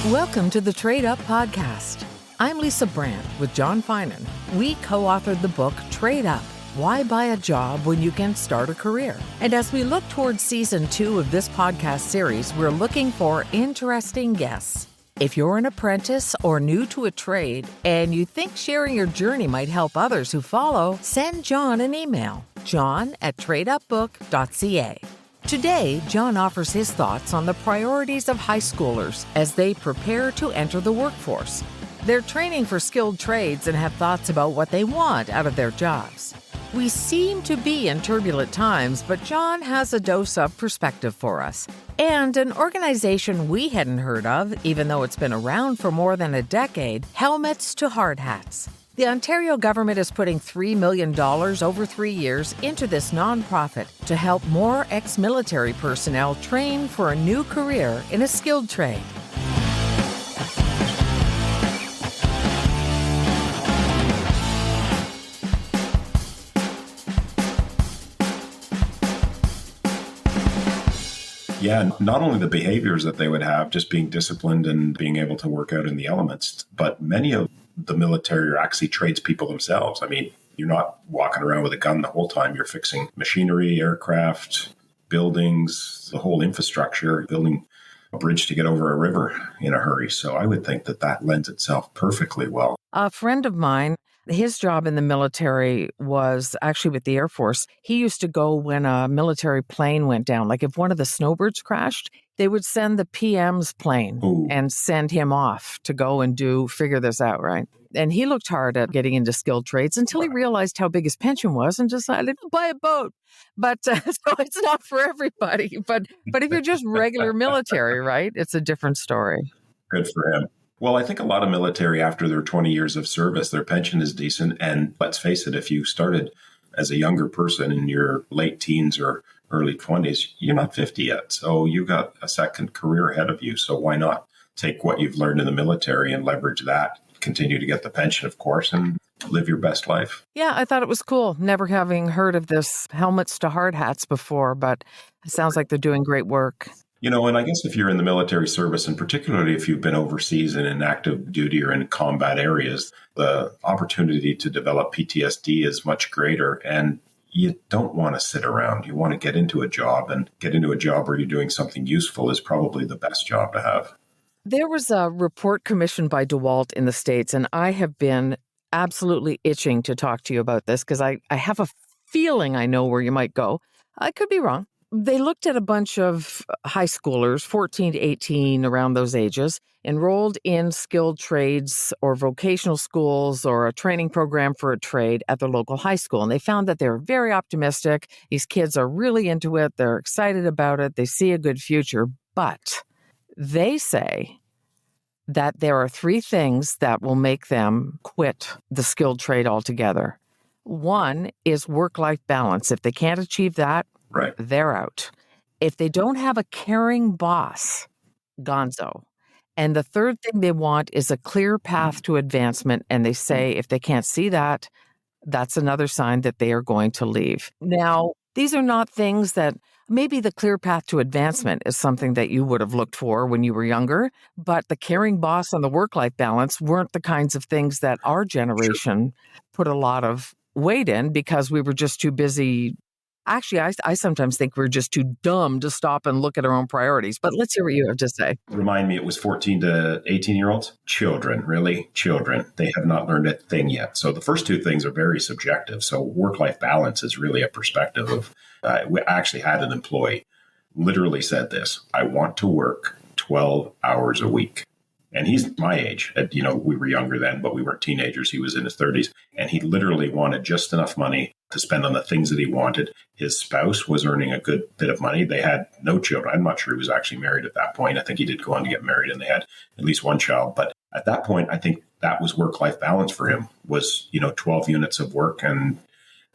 Welcome to the Trade Up Podcast. I'm Lisa Brandt with John Finan. We co-authored the book Trade Up, Why Buy a Job When You Can Start a Career? And as we look towards season 2 of this podcast series, we're looking for interesting guests. If you're an apprentice or new to a trade and you think sharing your journey might help others who follow, send John an email, john@tradeupbook.ca. Today, John offers his thoughts on the priorities of high schoolers as they prepare to enter the workforce. They're training for skilled trades and have thoughts about what they want out of their jobs. We seem to be in turbulent times, but John has a dose of perspective for us. And an organization we hadn't heard of, even though it's been around for more than a decade, Helmets to Hardhats. The Ontario government is putting $3 million over 3 years into this nonprofit to help more ex-military personnel train for a new career in a skilled trade. Yeah, not only the behaviors that they would have, just being disciplined and being able to work out in the elements, but many of the military are actually tradespeople themselves. I mean, you're not walking around with a gun the whole time. You're fixing machinery, aircraft, buildings, the whole infrastructure, building a bridge to get over a river in a hurry. So I would think that that lends itself perfectly well. A friend of mine, his job in the military was actually with the Air Force. He used to go when a military plane went down. Like if one of the snowbirds crashed, they would send the PM's plane and send him off to go and figure this out, right? And he looked hard at getting into skilled trades until he realized how big his pension was and decided to buy a boat. But so it's not for everybody. But if you're just regular military, right, it's a different story. Good for him. Well, I think a lot of military, after their 20 years of service, their pension is decent. And let's face it, if you started as a younger person in your late teens or early 20s, you're not 50 yet. So you've got a second career ahead of you. So why not take what you've learned in the military and leverage that, continue to get the pension, of course, and live your best life. Yeah, I thought it was cool, never having heard of this Helmets to Hardhats before, but it sounds like they're doing great work. You know, and I guess if you're in the military service, and particularly if you've been overseas and in active duty or in combat areas, the opportunity to develop PTSD is much greater. And you don't want to sit around. You want to get into a job, and get into a job where you're doing something useful is probably the best job to have. There was a report commissioned by DeWalt in the States, and I have been absolutely itching to talk to you about this because I have a feeling I know where you might go. I could be wrong. They looked at a bunch of high schoolers, 14 to 18, around those ages, enrolled in skilled trades or vocational schools or a training program for a trade at their local high school. And they found that they were very optimistic. These kids are really into it. They're excited about it. They see a good future. But they say that there are 3 things that will make them quit the skilled trade altogether. One is work-life balance. If they can't achieve that, right, they're out. If they don't have a caring boss, gonzo. And the third thing they want is a clear path to advancement. And they say if they can't see that, that's another sign that they are going to leave. Now, these are not things that maybe the clear path to advancement is something that you would have looked for when you were younger, but the caring boss and the work-life balance weren't the kinds of things that our generation put a lot of weight in because we were just too busy. Actually, I sometimes think we're just too dumb to stop and look at our own priorities. But let's hear what you have to say. Remind me, it was 14 to 18-year-olds? Children, really? Children. They have not learned a thing yet. So the first 2 things are very subjective. So work-life balance is really a perspective of, we actually had an employee literally said this: I want to work 12 hours a week. And he's my age. We were younger then, but we weren't teenagers. He was in his 30s. And he literally wanted just enough money to spend on the things that he wanted. His spouse was earning a good bit of money. They had no children. I'm not sure he was actually married at that point. I think he did go on to get married, and they had at least one child. But at that point, I think that was work-life balance for him, was, 12 units of work and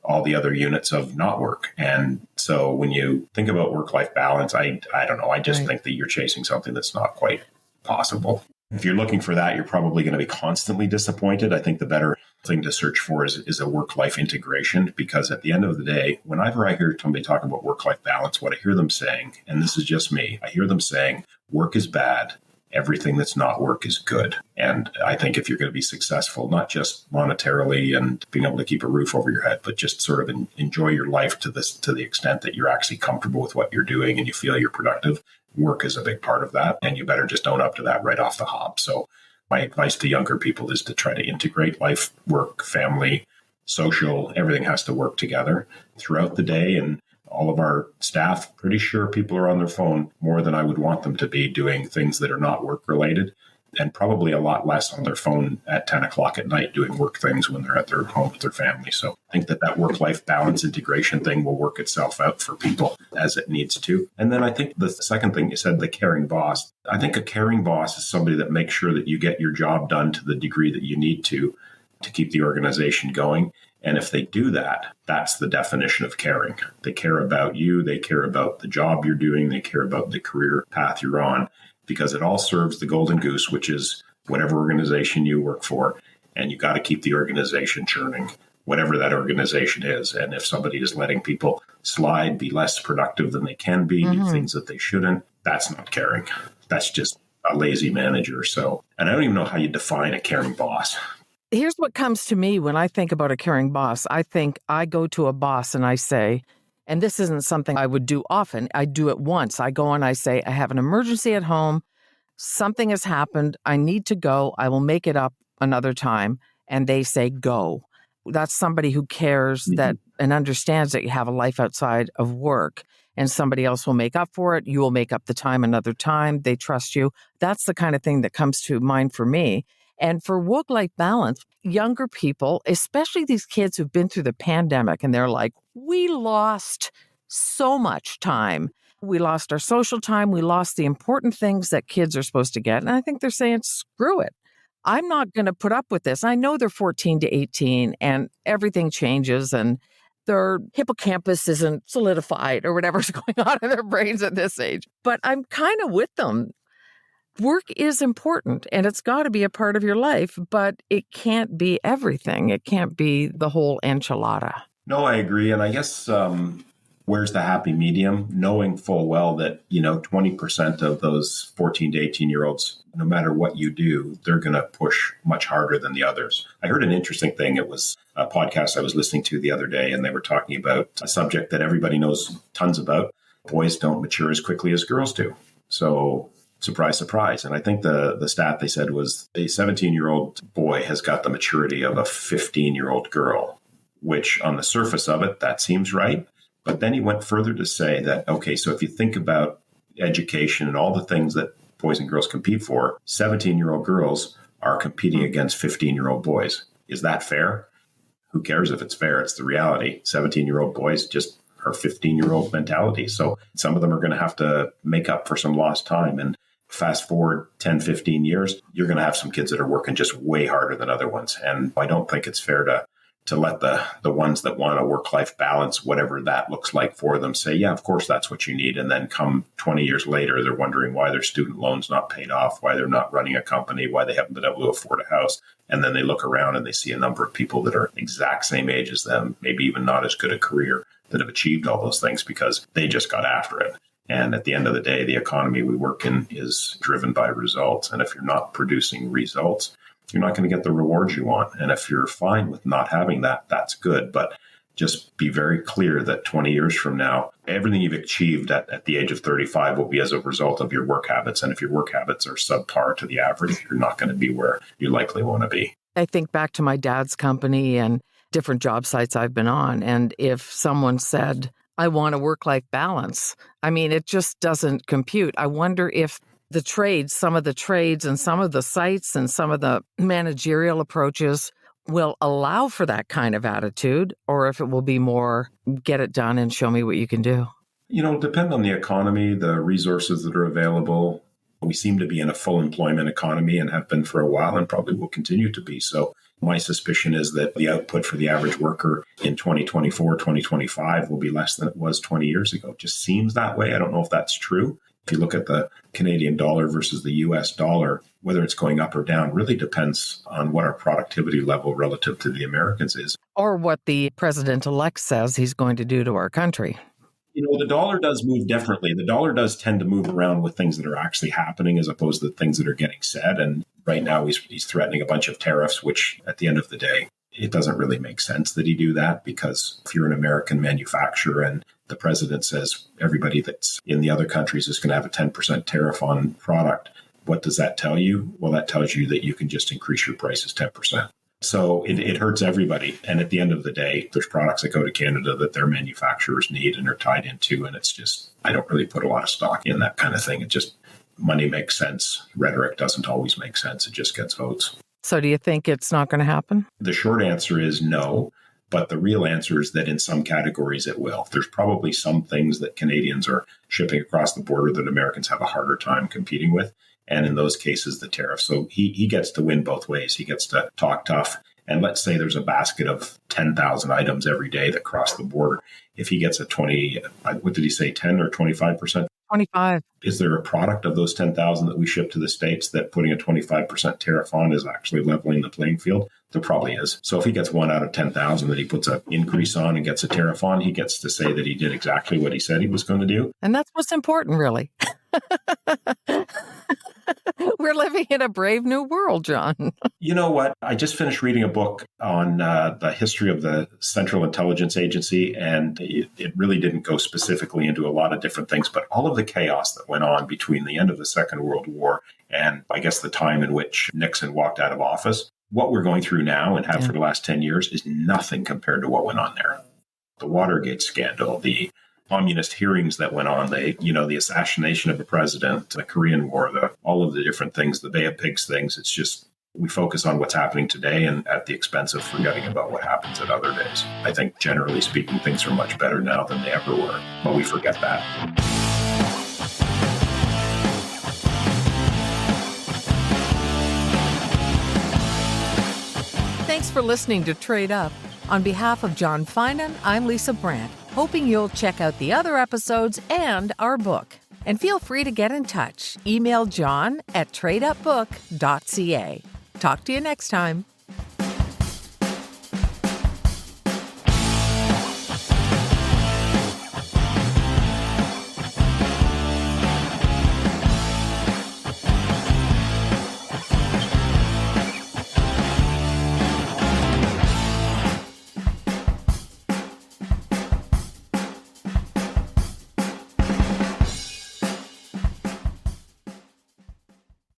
all the other units of not work. And so when you think about work-life balance, I don't know. I just think that you're chasing something that's not quite possible. If you're looking for that, you're probably going to be constantly disappointed. I think the better thing to search for is a work-life integration, because at the end of the day, whenever I hear somebody talking about work-life balance, what I hear them saying, and this is just me, I hear them saying work is bad everything that's not work is good. And I think if you're going to be successful, not just monetarily and being able to keep a roof over your head, but just sort of enjoy your life to the extent that you're actually comfortable with what you're doing and you feel you're productive, work is a big part of that. And you better just own up to that right off the hop. So my advice to younger people is to try to integrate life, work, family, social, everything has to work together throughout the day. And all of our staff, pretty sure people are on their phone more than I would want them to be doing things that are not work related, and probably a lot less on their phone at 10 o'clock at night doing work things when they're at their home with their family. So I think that work-life balance integration thing will work itself out for people as it needs to. And then I think the second thing you said, the caring boss. I think a caring boss is somebody that makes sure that you get your job done to the degree that you need to keep the organization going. And if they do that, that's the definition of caring. They care about you. They care about the job you're doing. They care about the career path you're on, because it all serves the golden goose, which is whatever organization you work for. And you got to keep the organization churning, whatever that organization is. And if somebody is letting people slide, be less productive than they can be, do things that they shouldn't, that's not caring. That's just a lazy manager. So, and I don't even know how you define a caring boss. Here's what comes to me when I think about a caring boss. I think I go to a boss and I say, and this isn't something I would do often. I do it once. I go and I say, I have an emergency at home. Something has happened. I need to go. I will make it up another time. And they say, go. That's somebody who cares that and understands that you have a life outside of work, and somebody else will make up for it. You will make up the time another time. They trust you. That's the kind of thing that comes to mind for me. And for work-life balance, younger people, especially these kids who've been through the pandemic, and they're like, we lost so much time. We lost our social time. We lost the important things that kids are supposed to get. And I think they're saying, screw it. I'm not going to put up with this. I know they're 14 to 18 and everything changes and their hippocampus isn't solidified or whatever's going on in their brains at this age. But I'm kind of with them. Work is important and it's got to be a part of your life, but it can't be everything. It can't be the whole enchilada. No, I agree. And I guess where's the happy medium? Knowing full well that, 20% of those 14 to 18-year-olds, no matter what you do, they're going to push much harder than the others. I heard an interesting thing. It was a podcast I was listening to the other day, and they were talking about a subject that everybody knows tons about. Boys don't mature as quickly as girls do. So surprise, surprise. And I think the stat they said was a 17-year-old boy has got the maturity of a 15-year-old girl, which on the surface of it, that seems right. But then he went further to say that, okay, so if you think about education and all the things that boys and girls compete for, 17-year-old girls are competing against 15-year-old boys. Is that fair? Who cares if it's fair? It's the reality. 17-year-old boys just are 15-year-old mentality. So some of them are going to have to make up for some lost time. And fast forward 10, 15 years, you're going to have some kids that are working just way harder than other ones. And I don't think it's fair to let the ones that want a work-life balance, whatever that looks like for them, say, yeah, of course, that's what you need. And then come 20 years later, they're wondering why their student loan's not paid off, why they're not running a company, why they haven't been able to afford a house. And then they look around and they see a number of people that are exact same age as them, maybe even not as good a career, that have achieved all those things because they just got after it. And at the end of the day, the economy we work in is driven by results. And if you're not producing results, you're not going to get the rewards you want. And if you're fine with not having that, that's good. But just be very clear that 20 years from now, everything you've achieved at the age of 35 will be as a result of your work habits. And if your work habits are subpar to the average, you're not going to be where you likely want to be. I think back to my dad's company and different job sites I've been on. And if someone said, I want a work-life balance, I mean, it just doesn't compute. I wonder if the trades, some of the trades and some of the sites and some of the managerial approaches will allow for that kind of attitude, or if it will be more get it done and show me what you can do. Depend on the economy, the resources that are available. We seem to be in a full employment economy and have been for a while and probably will continue to be. So my suspicion is that the output for the average worker in 2024, 2025 will be less than it was 20 years ago. It just seems that way. I don't know if that's true. If you look at the Canadian dollar versus the US dollar, whether it's going up or down really depends on what our productivity level relative to the Americans is. Or what the president-elect says he's going to do to our country. The dollar does move differently. The dollar does tend to move around with things that are actually happening as opposed to things that are getting said. And right now he's threatening a bunch of tariffs, which at the end of the day, it doesn't really make sense that he do that, because if you're an American manufacturer and the president says everybody that's in the other countries is going to have a 10% tariff on product, what does that tell you? Well, that tells you that you can just increase your prices 10%. So it hurts everybody. And at the end of the day, there's products that go to Canada that their manufacturers need and are tied into. And it's just, I don't really put a lot of stock in that kind of thing. It just, money makes sense. Rhetoric doesn't always make sense. It just gets votes. So do you think it's not going to happen? The short answer is no. But the real answer is that in some categories it will. There's probably some things that Canadians are shipping across the border that Americans have a harder time competing with. And in those cases, the tariff. So he gets to win both ways. He gets to talk tough. And let's say there's a basket of 10,000 items every day that cross the border. If he gets a 20, what did he say, 10 or 25%? 25. Is there a product of those 10,000 that we ship to the States that putting a 25% tariff on is actually leveling the playing field? There probably is. So if he gets 1 out of 10,000 that he puts an increase on and gets a tariff on, he gets to say that he did exactly what he said he was going to do. And that's what's important, really. We're living in a brave new world, John. You know what? I just finished reading a book on the history of the Central Intelligence Agency, and it really didn't go specifically into a lot of different things, but all of the chaos that went on between the end of the Second World War and I guess the time in which Nixon walked out of office, what we're going through now and have for the last 10 years is nothing compared to what went on there. The Watergate scandal, the communist hearings that went on, the assassination of the president, the Korean War, all of the different things, the Bay of Pigs things. It's just, we focus on what's happening today and at the expense of forgetting about what happens at other days. I think generally speaking, things are much better now than they ever were, but we forget that. Thanks for listening to Trade Up. On behalf of John Finan, I'm Lisa Brandt, hoping you'll check out the other episodes and our book. And feel free to get in touch. Email John at tradeupbook.ca. Talk to you next time.